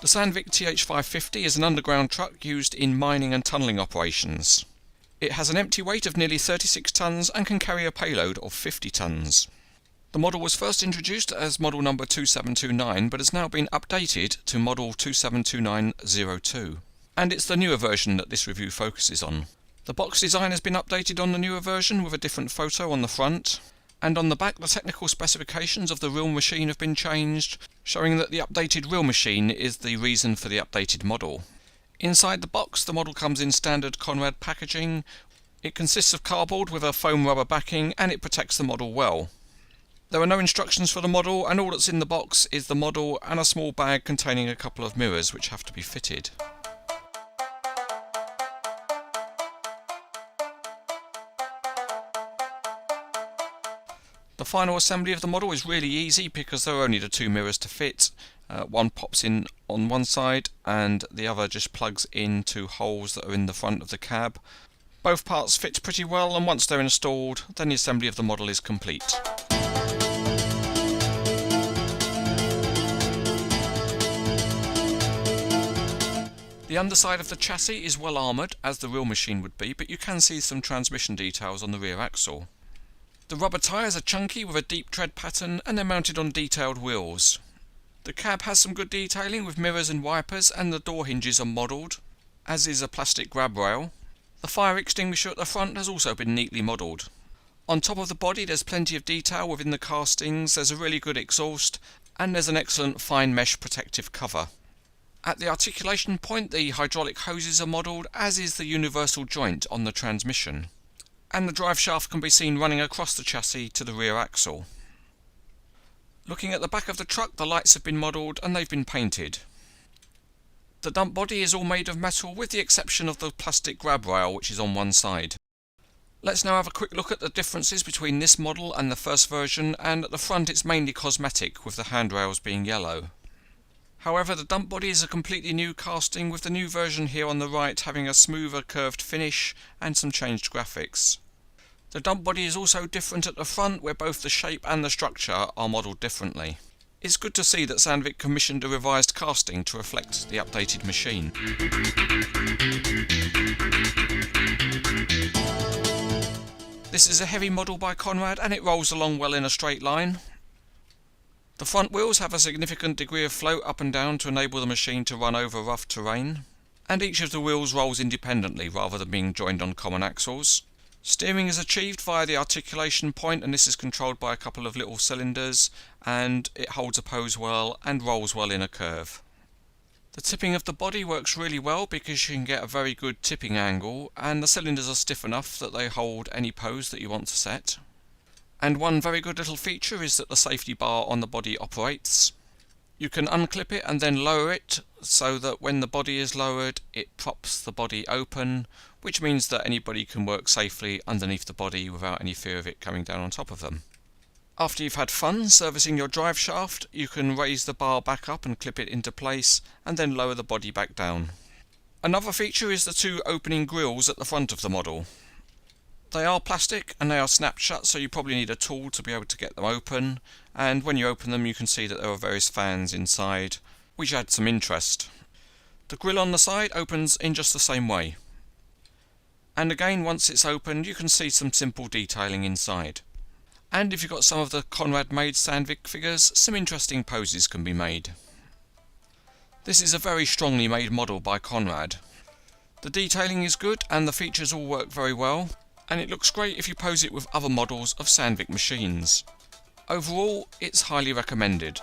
The Sandvik TH550 is an underground truck used in mining and tunnelling operations. It has an empty weight of nearly 36 tonnes and can carry a payload of 50 tonnes. The model was first introduced as model number 2729 but has now been updated to model 272902. And it's the newer version that this review focuses on. The box design has been updated on the newer version with a different photo on the front. And on the back, the technical specifications of the real machine have been changed, showing that the updated real machine is the reason for the updated model. Inside the box, the model comes in standard Conrad packaging. It consists of cardboard with a foam rubber backing, and it protects the model well. There are no instructions for the model, and all that's in the box is the model and a small bag containing a couple of mirrors which have to be fitted. The final assembly of the model is really easy because there are only the two mirrors to fit. One pops in on one side and the other just plugs into holes that are in the front of the cab. Both parts fit pretty well, and once they're installed, then the assembly of the model is complete. The underside of the chassis is well armoured, as the real machine would be, but you can see some transmission details on the rear axle. The rubber tyres are chunky with a deep tread pattern, and they're mounted on detailed wheels. The cab has some good detailing with mirrors and wipers, and the door hinges are modelled, as is a plastic grab rail. The fire extinguisher at the front has also been neatly modelled. On top of the body there's plenty of detail within the castings, there's a really good exhaust, and there's an excellent fine mesh protective cover. At the articulation point the hydraulic hoses are modelled, as is the universal joint on the transmission. And the drive shaft can be seen running across the chassis to the rear axle. Looking at the back of the truck, the lights have been modelled and they've been painted. The dump body is all made of metal with the exception of the plastic grab rail which is on one side. Let's now have a quick look at the differences between this model and the first version, and at the front it's mainly cosmetic with the handrails being yellow. However, the dump body is a completely new casting, with the new version here on the right having a smoother curved finish and some changed graphics. The dump body is also different at the front, where both the shape and the structure are modelled differently. It's good to see that Sandvik commissioned a revised casting to reflect the updated machine. This is a heavy model by Conrad and it rolls along well in a straight line. The front wheels have a significant degree of float up and down to enable the machine to run over rough terrain, and each of the wheels rolls independently rather than being joined on common axles. Steering is achieved via the articulation point, and this is controlled by a couple of little cylinders, and it holds a pose well and rolls well in a curve. The tipping of the body works really well because you can get a very good tipping angle, and the cylinders are stiff enough that they hold any pose that you want to set. And one very good little feature is that the safety bar on the body operates. You can unclip it and then lower it so that when the body is lowered it props the body open, which means that anybody can work safely underneath the body without any fear of it coming down on top of them. After you've had fun servicing your drive shaft, you can raise the bar back up and clip it into place and then lower the body back down. Another feature is the two opening grills at the front of the model. They are plastic and they are snapped shut, so you probably need a tool to be able to get them open, and when you open them you can see that there are various fans inside, which add some interest. The grill on the side opens in just the same way. And again, once it's opened you can see some simple detailing inside. And if you've got some of the Conrad made Sandvik figures, some interesting poses can be made. This is a very strongly made model by Conrad. The detailing is good and the features all work very well, and it looks great if you pose it with other models of Sandvik machines. Overall, it's highly recommended.